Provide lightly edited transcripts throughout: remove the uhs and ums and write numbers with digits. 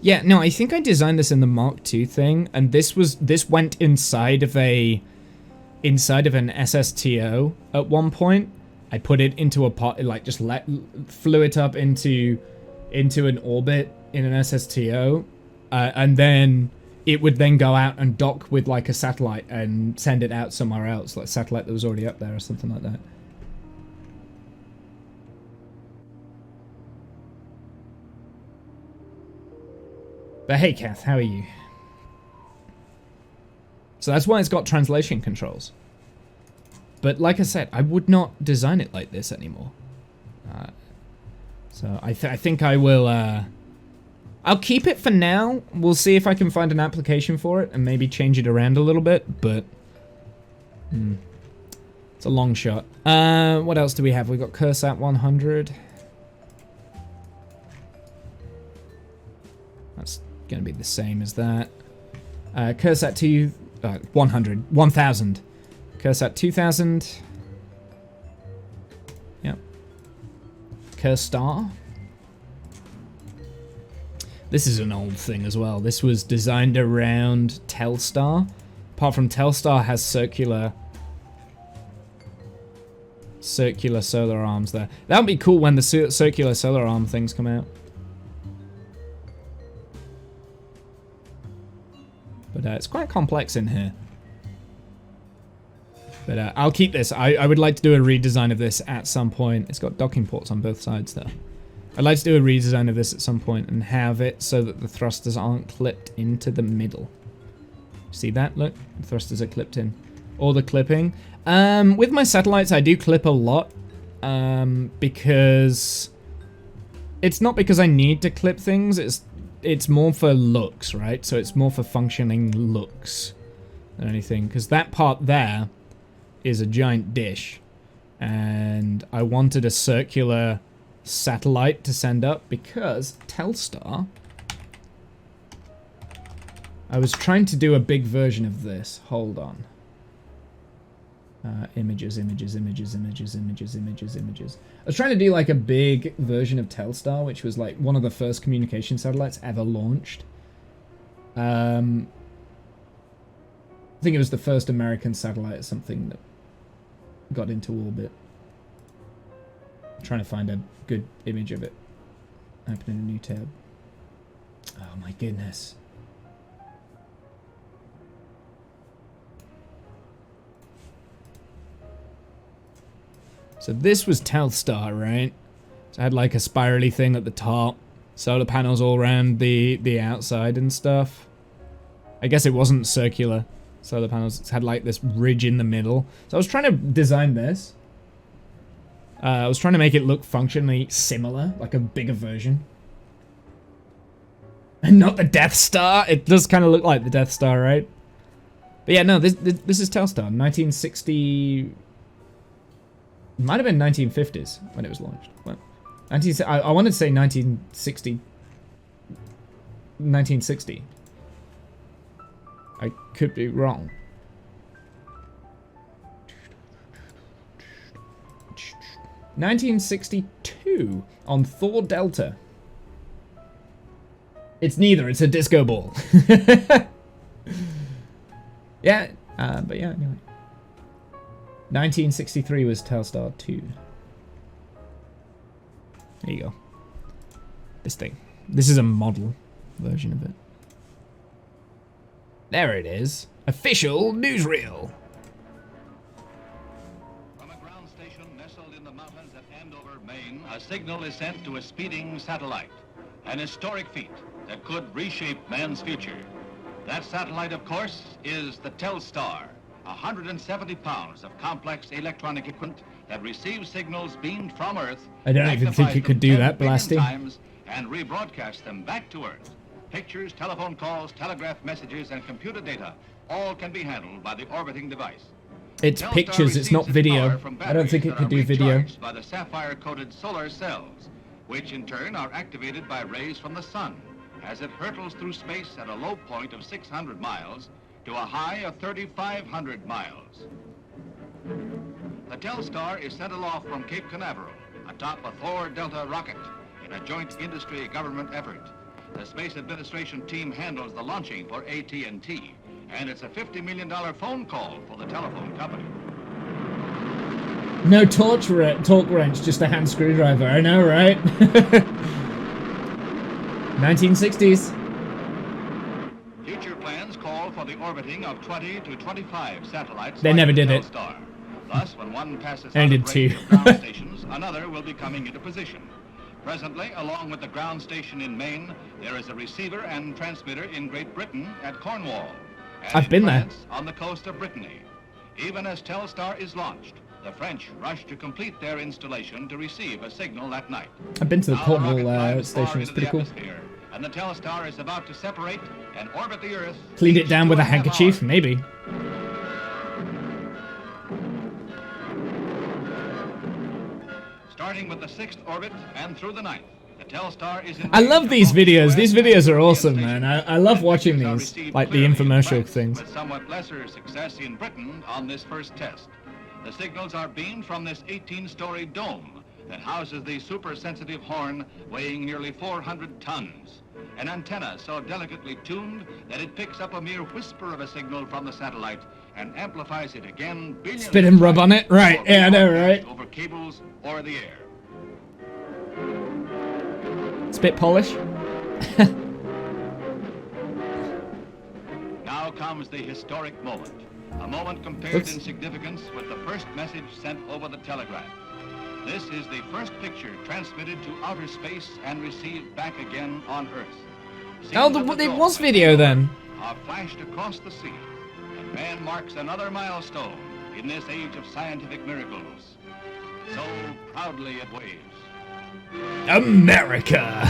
Yeah, no, I think I designed this in the Mark II thing, and this went inside of an SSTO at one point. I put it into a pot, like just flew it up into an orbit in an SSTO, and then it would then go out and dock with like a satellite and send it out somewhere else, like a satellite that was already up there or something like that. But hey, Kath, how are you? So that's why it's got translation controls. But like I said, I would not design it like this anymore. So I think I will... I'll keep it for now. We'll see if I can find an application for it and maybe change it around a little bit, but... it's a long shot. What else do we have? We've got CureSat 100. That's going to be the same as that. CureSat 1000. CureSat 2000. Yep. CureStar. This is an old thing as well. This was designed around Telstar. Apart from Telstar has circular solar arms there. That would be cool when the circular solar arm things come out. But it's quite complex in here. But I'll keep this. I would like to do a redesign of this at some point. It's got docking ports on both sides though. I'd like to do a redesign of this at some point and have it so that the thrusters aren't clipped into the middle. See that? Look, the thrusters are clipped in. Or the clipping. With my satellites, I do clip a lot. Because... It's not because I need to clip things, it's more for looks, right? So it's more for functioning looks than anything. Because that part there is a giant dish. And I wanted a circular satellite to send up because Telstar... I was trying to do a big version of this. Hold on. Images. I was trying to do like a big version of Telstar, which was like one of the first communication satellites ever launched. I think it was the first American satellite or something that got into orbit. I'm trying to find a good image of it. Opening a new tab. Oh my goodness. So this was Telstar, right? So I had like a spirally thing at the top, solar panels all around the outside and stuff. I guess it wasn't circular solar panels. It had like this ridge in the middle. So I was trying to design this. I was trying to make it look functionally similar, like a bigger version. And not the Death Star. It does kind of look like the Death Star, right? But yeah, no, this is Telstar, 1960... It might have been 1950s when it was launched. Well, I wanted to say 1960. 1960. I could be wrong. 1962 on Thor Delta. It's neither. It's a disco ball. Yeah, but yeah, anyway. 1963 was Telstar 2. There you go. This thing. This is a model version of it. There it is. Official newsreel. From a ground station nestled in the mountains at Andover, Maine, a signal is sent to a speeding satellite. An historic feat that could reshape man's future. That satellite, of course, is the Telstar. 170 pounds of complex electronic equipment that receives signals beamed from Earth. I don't even think it could do that, blasting. And rebroadcast them back to Earth. Pictures, telephone calls, telegraph messages, and computer data all can be handled by the orbiting device. It's Telstar pictures, it's not video. I don't think it could do video. By the sapphire-coated solar cells, which in turn are activated by rays from the sun as it hurtles through space at a low point of 600 miles to a high of 3,500 miles. The Telstar is sent aloft from Cape Canaveral atop a Thor Delta rocket in a joint industry government effort. the Space Administration team handles the launching for AT&T, and it's a $50 million phone call for the telephone company. No torque wrench, just a hand screwdriver. I know, right? 1960s. Future plans call for the orbiting of 20 to 25 satellites. They never did it. Thus, when one passes They out did of two. range of ground stations, another will be coming into position. Presently, along with the ground station in Maine, there is a receiver and transmitter in Great Britain at Cornwall. And I've been there. France, on the coast of Brittany. Even as Telstar is launched, the French rush to complete their installation to receive a signal that night. I've been to the Now the rocket Cornwall climbs far station. It's into pretty the cool. atmosphere, and the Telstar is about to separate and orbit the Earth. Cleaned it each down with a 2.5 handkerchief, hours. maybe. Starting with the 6th orbit and through the 9th, the Telstar is in I range love of these both the videos. US These and videos are European awesome, stations. man. I love watching Messages are these, received like the clearly in infomercial France, things. With somewhat lesser success in Britain on this first test. The signals are beamed from this 18-story dome that houses the super-sensitive horn weighing nearly 400 tons. An antenna so delicately tuned that it picks up a mere whisper of a signal from the satellite and amplifies it again billions Spit and of rub on times it? Right, before yeah, I know, rebroadcast right? over cables or the air. Spit polish. Now comes the historic moment. A moment compared Oops. in significance with the first message sent over the telegraph. This is the first picture transmitted to outer space and received back again on Earth. Oh, Scenes of the it dome was and video the then. are flashed across the sea, and man marks another milestone in this age of scientific miracles. So proudly it waves. America.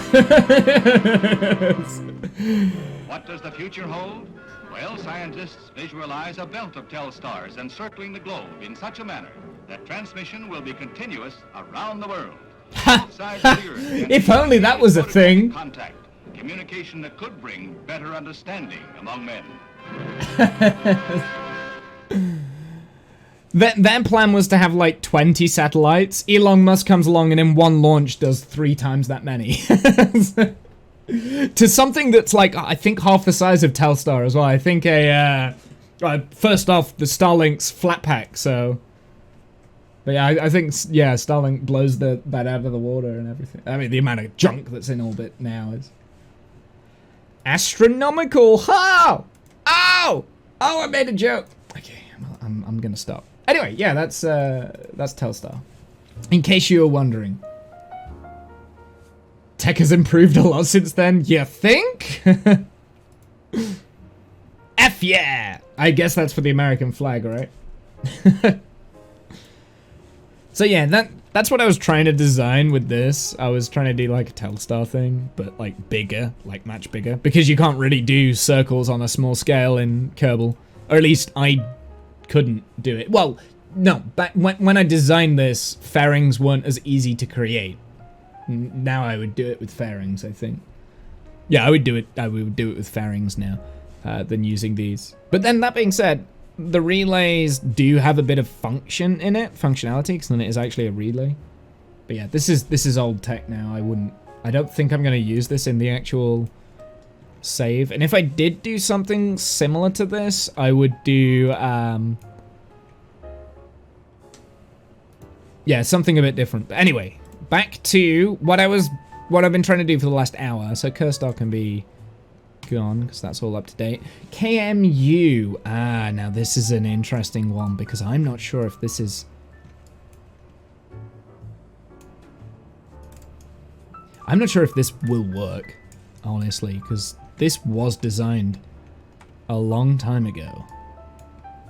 What does the future hold? Well, scientists visualize a belt of Telstars encircling the globe in such a manner that transmission will be continuous around the world. Both sides of the Earth If only that was a thing. Contact, communication that could bring better understanding among men. Their plan was to have like 20 satellites. Elon Musk comes along and in one launch does 3 times that many. To something that's like, I think half the size of Telstar as well. I think first off, the Starlink's flat pack, so. But yeah, I think, yeah, Starlink blows that out of the water and everything. I mean, the amount of junk that's in orbit now is astronomical. Oh! Oh! Oh, I made a joke. Okay, I'm gonna stop. Anyway, yeah, that's Telstar. In case you were wondering. Tech has improved a lot since then, you think? F yeah! I guess that's for the American flag, right? So yeah, that's what I was trying to design with this. I was trying to do like a Telstar thing, but like bigger, like much bigger. Because you can't really do circles on a small scale in Kerbal. Or at least I couldn't do it. Well, no, back when I designed this, fairings weren't as easy to create. Now I would do it with fairings, I think. Yeah, I would do it with fairings now, than using these. But then that being said, the relays do have a bit of functionality, because then it is actually a relay. But yeah, this is old tech now. I don't think I'm gonna use this in the actual save. And if I did do something similar to this, I would do yeah, something a bit different. But anyway, back to what I've been trying to do for the last hour. So Curstar can be gone because that's all up to date. KMU. Ah, now this is an interesting one because I'm not sure if this is. I'm not sure if this will work, honestly, because this was designed a long time ago.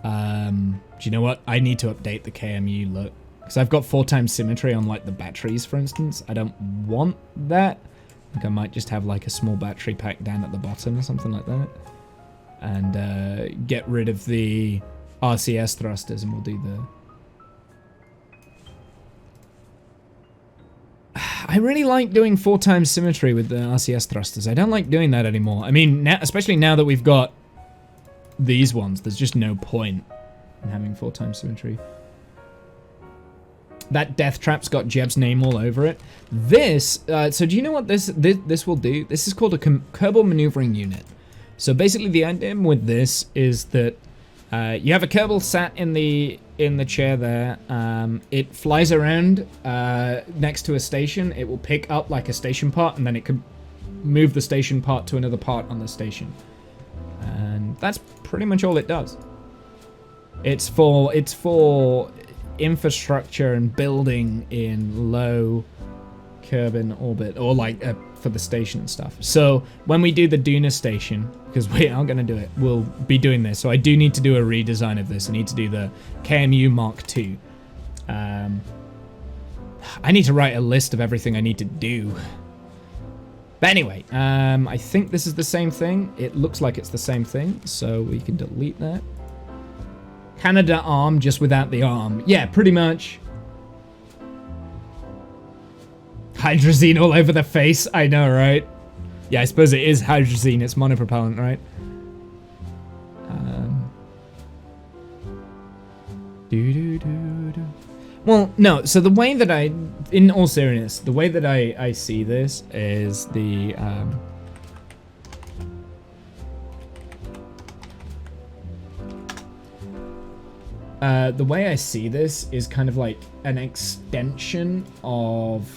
Do you know what? I need to update the KMU look. Because I've got 4x symmetry on like the batteries, for instance. I don't want that. I think I might just have like a small battery pack down at the bottom or something like that. And get rid of the RCS thrusters and we'll do the... I really like doing 4x symmetry with the RCS thrusters. I don't like doing that anymore. I mean, now, especially now that we've got these ones, there's just no point in having 4x symmetry. That death trap's got Jeb's name all over it. This, so do you know what this will do? This is called a Kerbal maneuvering unit. So basically the idea with this is that you have a Kerbal sat in the chair there. It flies around next to a station. It will pick up like a station part, and then it can move the station part to another part on the station. And that's pretty much all it does. It's for infrastructure and building in low Kerbin orbit, or like for the station and stuff. So when we do the Duna station, because we are going to do it, we'll be doing this. So I do need to do a redesign of this. I need to do the KMU Mark II. I need to write a list of everything I need to do. But anyway, I think this is the same thing. It looks like it's the same thing, so we can delete that. Canada arm, just without the arm. Yeah, pretty much. Hydrazine all over the face. I know, right? Yeah, I suppose it is hydrazine. It's monopropellant, right? Well, no. So the way that in all seriousness, the way that I see this is the way I see this is kind of like an extension of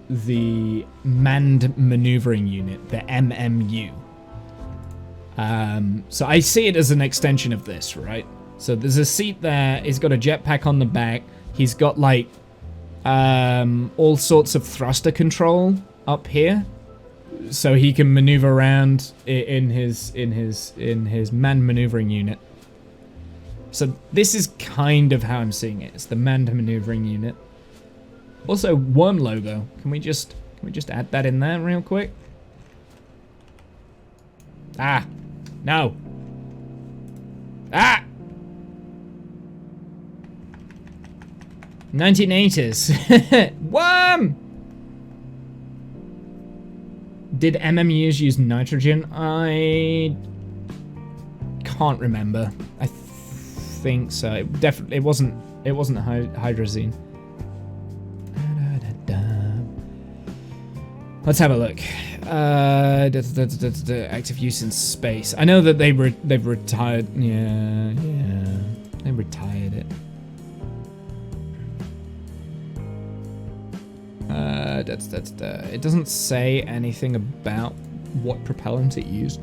the Manned Maneuvering Unit, the MMU. So I see it as an extension of this, right? So there's a seat there, he's got a jetpack on the back, he's got like all sorts of thruster control up here. So he can maneuver around in his Manned Maneuvering Unit. So this is kind of how I'm seeing it. It's the Manned Maneuvering Unit. Also, worm logo. Can we just add that in there real quick? Ah, no. Ah. 1980s. Worm. Did MMUs use nitrogen? I can't remember. I think so. It definitely wasn't hydrazine. Let's have a look. Active use in space. I know that they've retired. Yeah, they retired it. It doesn't say anything about what propellant it used.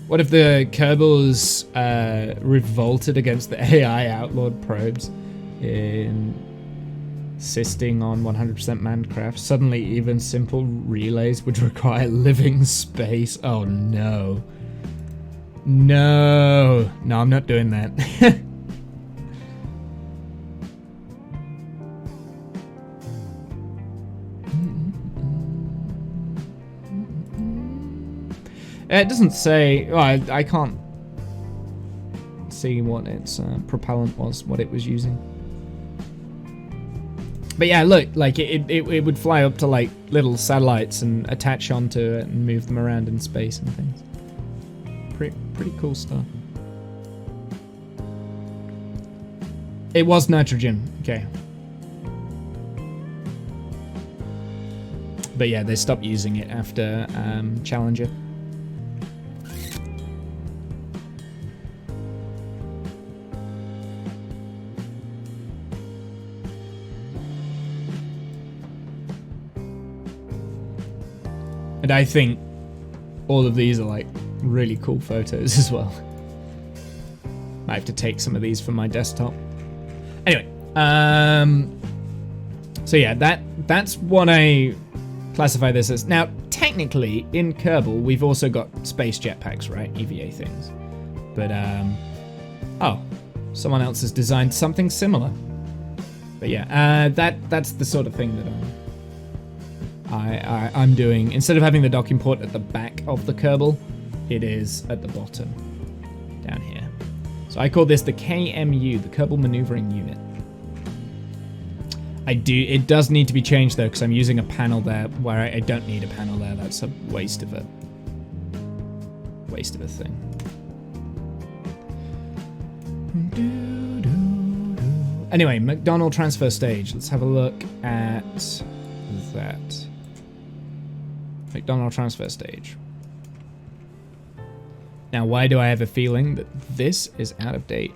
What if the Kerbals revolted against the AI outlawed probes, insisting on 100% manned craft? Suddenly, even simple relays would require living space. Oh no. No, I'm not doing that. It doesn't say. Oh, I can't see what its propellant was, what it was using. But yeah, look, like it would fly up to like little satellites and attach onto it and move them around in space and things. Pretty cool stuff. It was nitrogen, okay. But yeah, they stopped using it after Challenger. And I think all of these are like really cool photos as well. Might have to take some of these from my desktop. Anyway, so yeah, that's what I classify this as. Now, technically, in Kerbal, we've also got space jetpacks, right? EVA things. But, oh, someone else has designed something similar. But yeah, that's the sort of thing that I'm doing. Instead of having the docking port at the back of the Kerbal, it is at the bottom, down here. So I call this the KMU, the Kerbal Maneuvering Unit. It does need to be changed though, because I'm using a panel there where I don't need a panel there. That's a waste of waste of a thing. Anyway, McDonald transfer stage. Let's have a look at that. McDonald transfer stage. Now, why do I have a feeling that this is out of date?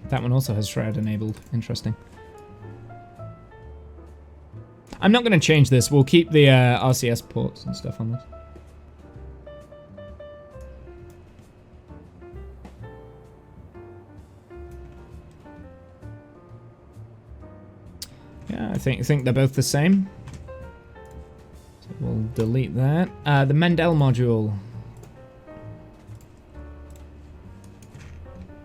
That one also has Shroud enabled. Interesting. I'm not going to change this. We'll keep the RCS ports and stuff on this. Yeah, I think they're both the same. So we'll delete that. The Mendel module.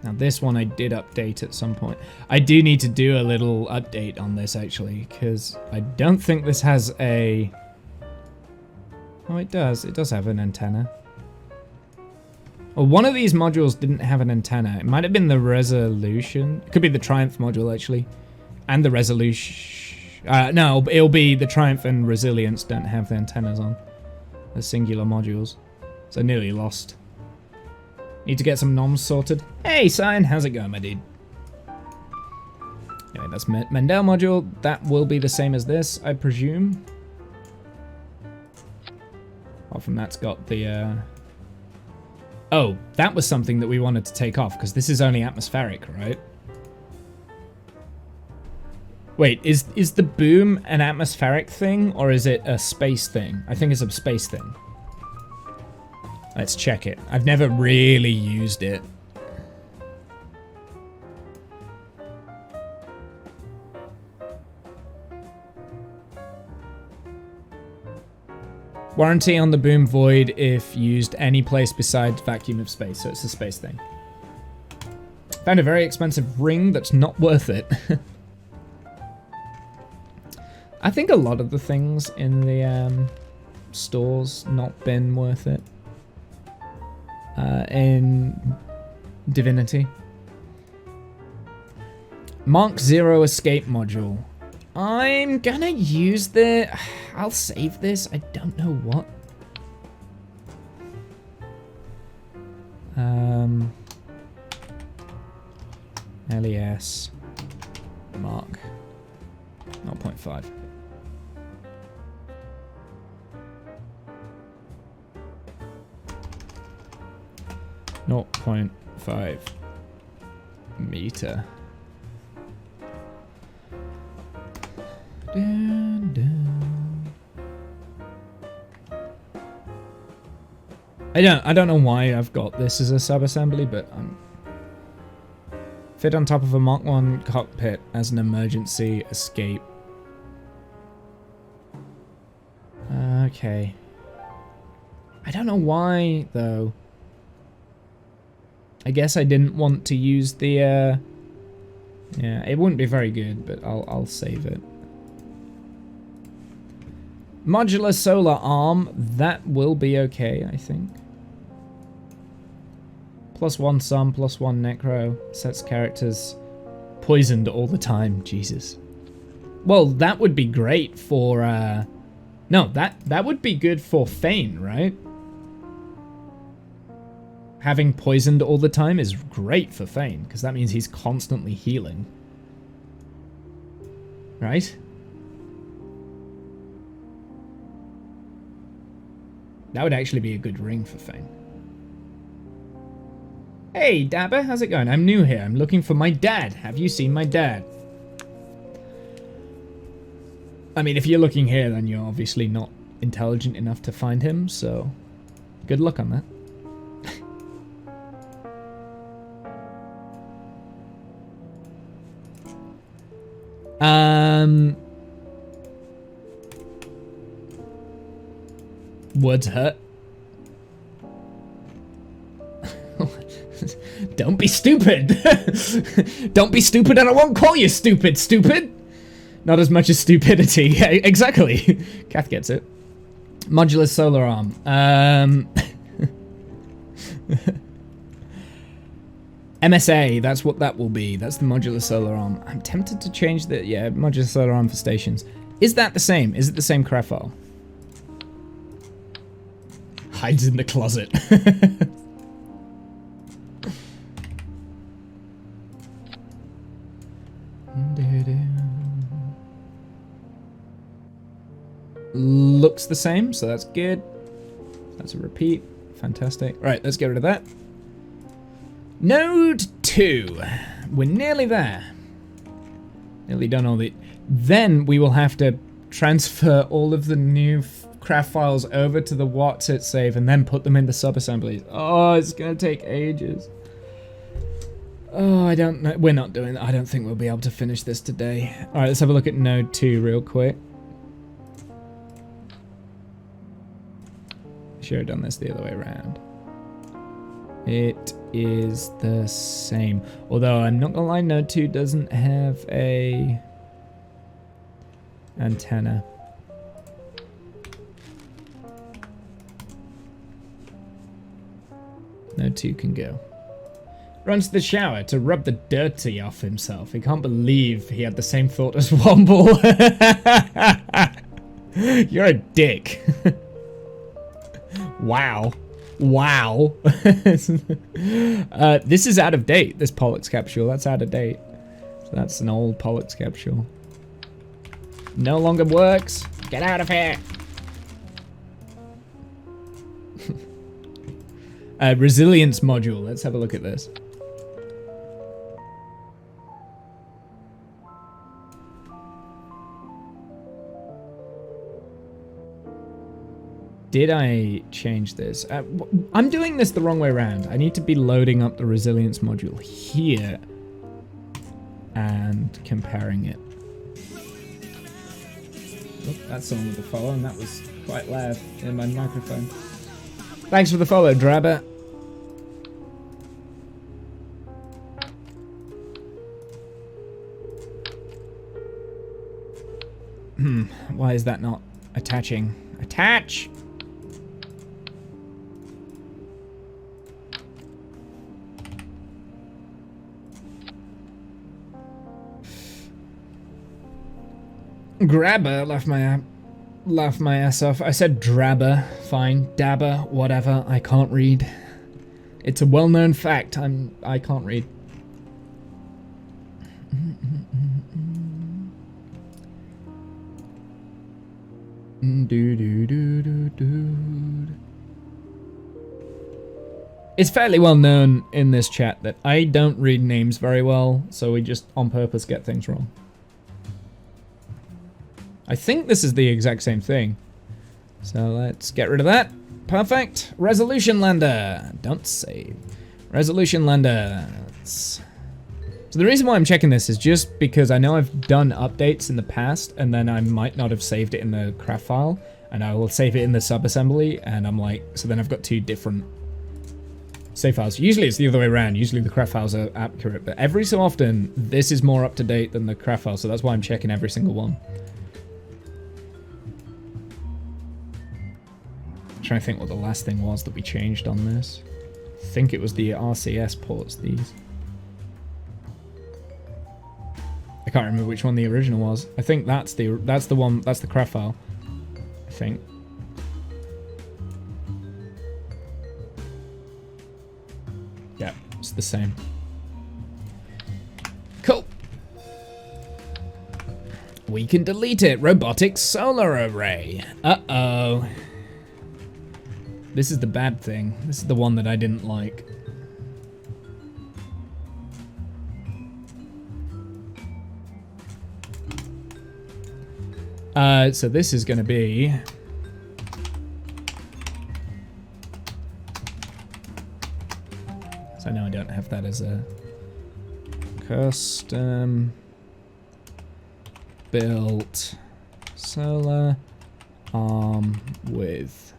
Now this one I did update at some point. I do need to do a little update on this actually, because I don't think this has a... Oh, it does. It does have an antenna. Well, one of these modules didn't have an antenna. It might have been the resolution. It could be the Triumph module actually. And the resolution... no, it'll be the Triumph and Resilience don't have the antennas on. The singular modules. So nearly lost. Need to get some noms sorted. Hey, Cyan, how's it going, my dude? Anyway, that's Mendel module. That will be the same as this, I presume. Apart from that's got the... Oh, that was something that we wanted to take off, because this is only atmospheric, right? Wait, is the boom an atmospheric thing, or is it a space thing? I think it's a space thing. Let's check it. I've never really used it. Warranty on the boom void if used any place besides vacuum of space, so it's a space thing. Found a very expensive ring that's not worth it. I think a lot of the things in the stores not been worth it. In Divinity. Mark 0 escape module. I'm gonna use the... I'll save this. I don't know what. LES. Mark. 0.5. Not 0.5 meter. Dun, dun. I don't know why I've got this as a sub-assembly, but fit on top of a Mark 1 cockpit as an emergency escape. Okay. I don't know why though. I guess I didn't want to use the, yeah, it wouldn't be very good, but I'll save it. Modular solar arm, that will be okay, I think. +1 Sun, +1 Necro, sets characters poisoned all the time, Jesus. Well, that would be great for, no, that would be good for Fane, right? Having poisoned all the time is great for Fane, because that means he's constantly healing. Right? That would actually be a good ring for Fane. Hey, Dabber, how's it going? I'm new here. I'm looking for my dad. Have you seen my dad? I mean, if you're looking here, then you're obviously not intelligent enough to find him, so good luck on that. Words hurt. Don't be stupid. Don't be stupid and I won't call you stupid, stupid. Not as much as stupidity. Yeah, exactly. Kath gets it. Modular solar arm. MSA, that's what that will be. That's the modular solar arm. I'm tempted to change the, yeah, modular solar arm for stations. Is that the same? Is it the same craft file? Hides in the closet. Looks the same, so that's good. That's a repeat. Fantastic. Right, let's get rid of that. Node 2. We're nearly there. Nearly done all the... Then we will have to transfer all of the new craft files over to the Whatsit save and then put them into sub-assemblies. Oh, it's going to take ages. Oh, I don't know. We're not doing that. I don't think we'll be able to finish this today. All right, let's have a look at Node 2 real quick. Should have done this the other way around. It is the same. Although, I'm not gonna lie, Node 2 doesn't have a antenna. Node 2 can go. Runs to the shower to rub the dirty off himself. He can't believe he had the same thought as Womble. You're a dick. Wow. Wow. This is out of date, this Pollux capsule. That's out of date. So that's an old Pollux capsule. No longer works. Get out of here. Resilience module. Let's have a look at this. Did I change this? I'm doing this the wrong way around. I need to be loading up the resilience module here and comparing it. Oh, that's on with the follow, and that was quite loud in my microphone. Thanks for the follow, Drabber. Why is that not attaching? Attach! Grabber, laugh my ass off. I said drabber, fine. Dabber, whatever. I can't read. It's a well-known fact. I can't read. It's fairly well known in this chat that I don't read names very well, so we just on purpose get things wrong. I think this is the exact same thing. So let's get rid of that. Perfect. Resolution Lander. Don't save. Resolution Lander. So the reason why I'm checking this is just because I know I've done updates in the past and then I might not have saved it in the craft file and I will save it in the subassembly and I'm like, so then I've got two different save files. Usually it's the other way around. Usually the craft files are accurate, but every so often this is more up to date than the craft file, so that's why I'm checking every single one. I'm trying to think what the last thing was that we changed on this. I think it was the RCS ports, these. I can't remember which one the original was. I think that's the one, that's the craft file. I think. Yeah, it's the same. Cool. We can delete it. Robotic solar array. Uh-oh. This is the bad thing. This is the one that I didn't like. So this is going to be... So I know I don't have that as a custom built solar arm with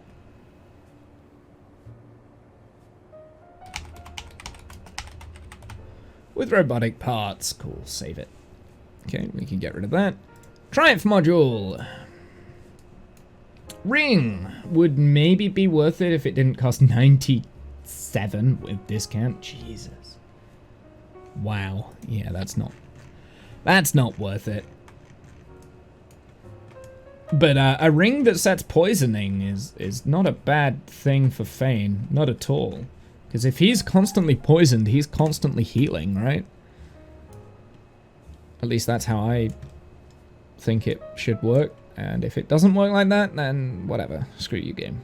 robotic parts. Cool, save it. Okay, we can get rid of that. Triumph module. Ring would maybe be worth it if it didn't cost 97 with discount. Jesus. Wow. Yeah, that's not worth it. But a ring that sets poisoning is not a bad thing for Fane. Not at all. Because if he's constantly poisoned, he's constantly healing, right? At least that's how I think it should work. And if it doesn't work like that, then whatever. Screw you, game.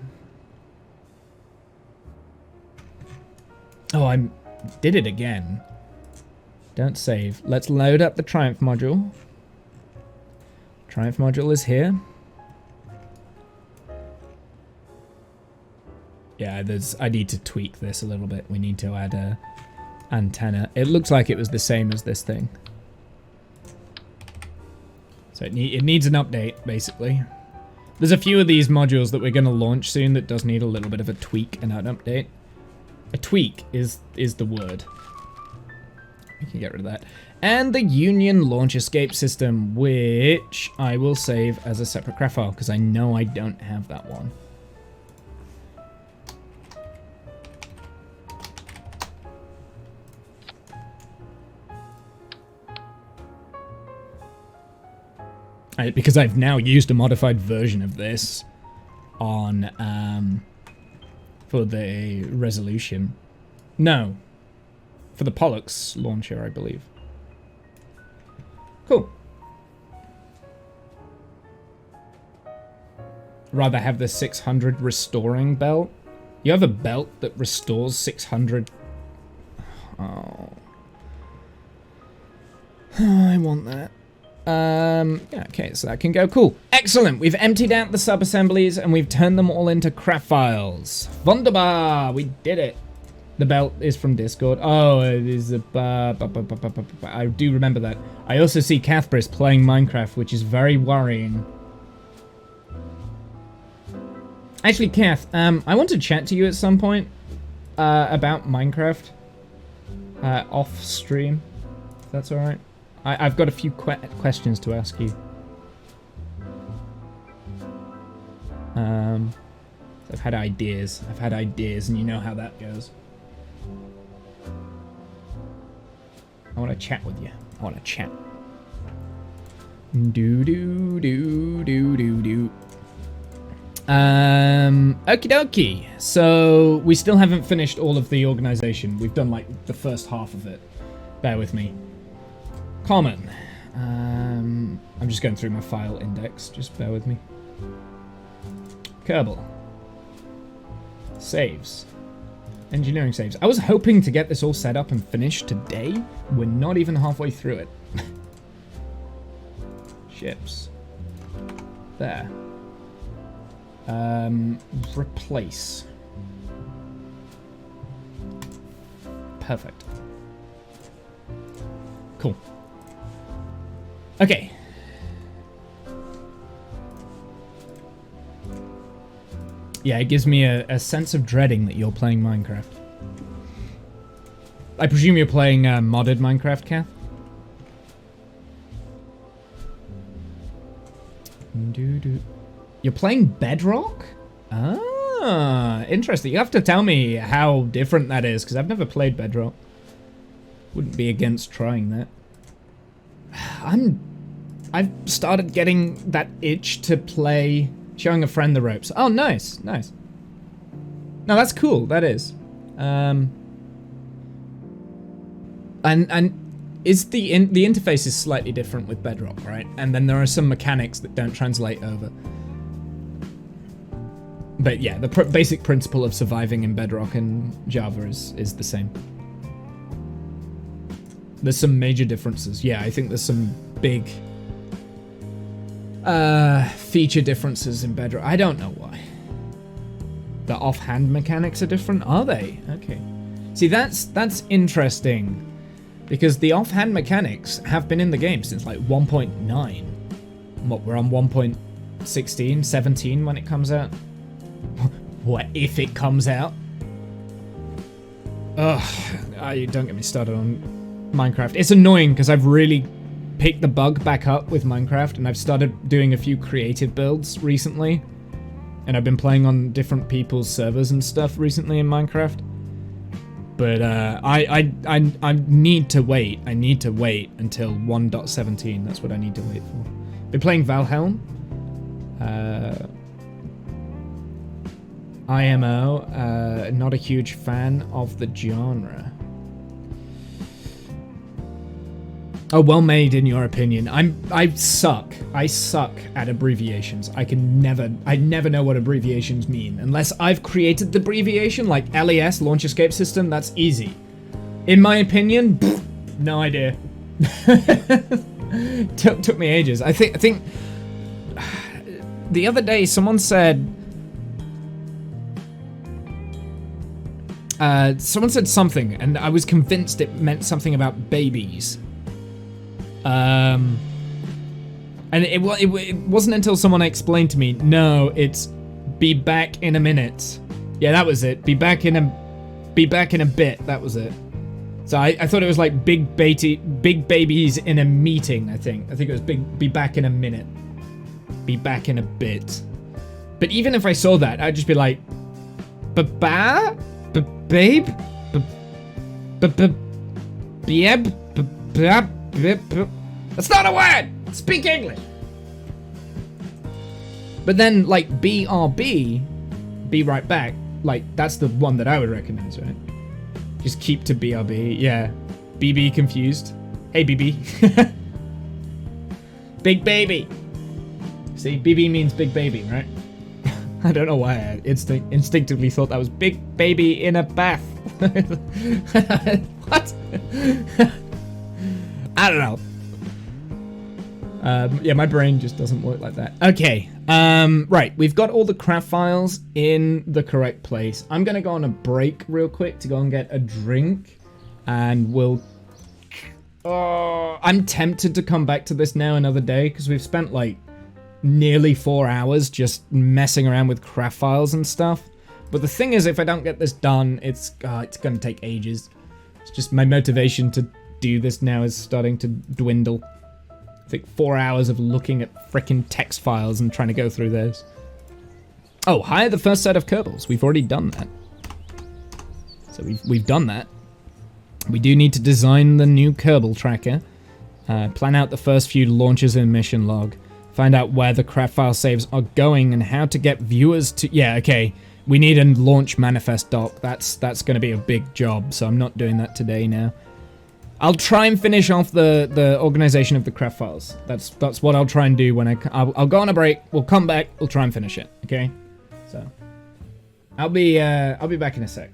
Oh, I did it again. Don't save. Let's load up the Triumph module. Triumph module is here. Yeah, I need to tweak this a little bit. We need to add a antenna. It looks like it was the same as this thing. So it needs an update, basically. There's a few of these modules that we're going to launch soon that does need a little bit of a tweak and an update. A tweak is the word. We can get rid of that. And the Union Launch Escape System, which I will save as a separate craft file, because I know I don't have that one. Because I've now used a modified version of this on for the resolution. No, for the Pollux launcher, I believe. Cool. Rather have the 600 restoring belt. You have a belt that restores 600. Oh, I want that. Yeah, okay, so that can go. Cool. Excellent. We've emptied out the sub-assemblies and we've turned them all into craft files. Wunderbar! We did it. The belt is from Discord. Oh, it is a... I do remember that. I also see Cathbris playing Minecraft, which is very worrying. Actually, Kath, I want to chat to you at some point about Minecraft off stream, if that's alright. I've got a few questions to ask you. I've had ideas, and you know how that goes. I want to chat with you. I want to chat. Okie dokie. So we still haven't finished all of the organization. We've done like the first half of it. Bear with me. Common. I'm just going through my file index. Just bear with me. Kerbal. Saves. Engineering saves. I was hoping to get this all set up and finished today. We're not even halfway through it. Ships. There. Replace. Perfect. Cool. Okay. Yeah, it gives me a sense of dreading that you're playing Minecraft. I presume you're playing modded Minecraft, Kath? You're playing Bedrock? Ah, interesting. You have to tell me how different that is, because I've never played Bedrock. Wouldn't be against trying that. I've started getting that itch to play showing a friend the ropes. Oh, nice, nice. No, that's cool. That is. And is the interface is slightly different with Bedrock, right? And then there are some mechanics that don't translate over. But yeah, the basic principle of surviving in Bedrock and Java is the same. There's some major differences. Yeah, I think there's some big feature differences in Bedrock. I don't know why. The offhand mechanics are different, are they? Okay. See, that's interesting, because the offhand mechanics have been in the game since like 1.9. What, we're on 1.16, 17 when it comes out? What if it comes out? Ugh, don't get me started on Minecraft. It's annoying because I've really picked the bug back up with Minecraft, and I've started doing a few creative builds recently, and I've been playing on different people's servers and stuff recently in Minecraft. But I need to wait. I need to wait until 1.17. That's what I need to wait for. Been playing Valhelm. IMO. Not a huge fan of the genre. Oh, well made in your opinion. I suck. I suck at abbreviations. I never know what abbreviations mean. Unless I've created the abbreviation, like LES, Launch Escape System, that's easy. In my opinion, no idea. Took me ages. I think the other day someone said something, and I was convinced it meant something about babies. And it wasn't until someone explained to me, no, it's be back in a minute. Yeah, that was it. Be back in a bit. That was it. So I thought it was like big babies in a meeting. I think it was be back in a minute. Be back in a bit. But even if I saw that, I'd just be like, ba-ba? Babe? That's not a word! Speak English! But then, like, BRB, be right back, like, that's the one that I would recognize, right? Just keep to BRB, yeah. BB confused. Hey, BB. Big baby. See, BB means big baby, right? I don't know why I instinctively thought that was big baby in a bath. What? I don't know. Yeah, my brain just doesn't work like that. Okay, right, we've got all the craft files in the correct place. I'm gonna go on a break real quick to go and get a drink, and we'll... Oh, I'm tempted to come back to this now another day, because we've spent, like, nearly 4 hours just messing around with craft files and stuff. But the thing is, if I don't get this done, it's gonna take ages. It's just my motivation to do this now is starting to dwindle. I think 4 hours of looking at frickin' text files and trying to go through those. Oh, hire the first set of Kerbals. We've already done that. So we've done that. We do need to design the new Kerbal tracker. Plan out the first few launches in mission log. Find out where the craft file saves are going and how to get viewers to... Yeah, okay. We need a launch manifest doc. That's going to be a big job, so I'm not doing that today now. I'll try and finish off the organization of the craft files. That's what I'll try and do when I'll go on a break. We'll come back. We'll try and finish it. Okay. So I'll be back in a sec.